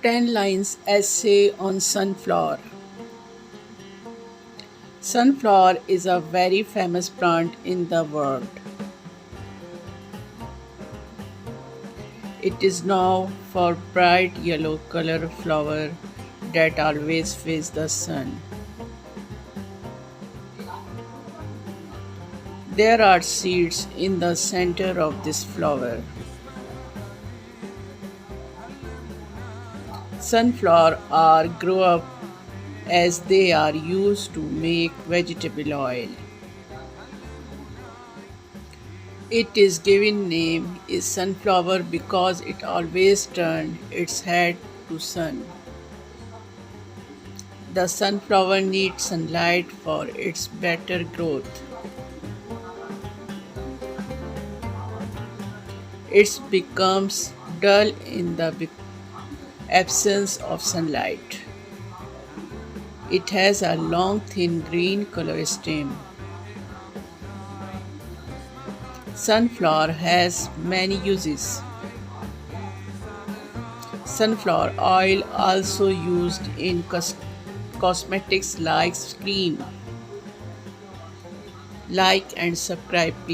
10 lines essay on sunflower. Sunflower is a very famous plant in the world. It is known for bright yellow color flower that always face the sun. There are seeds in the center of this flower. Sunflower are grow up as they are used to make vegetable oil. It is given name is sunflower because it always turns its head to sun. The sunflower needs sunlight for its better growth. It becomes dull in the absence of sunlight. It has a long thin green color stem. Sunflower has many uses. Sunflower oil also used in cosmetics like cream. Like and subscribe please.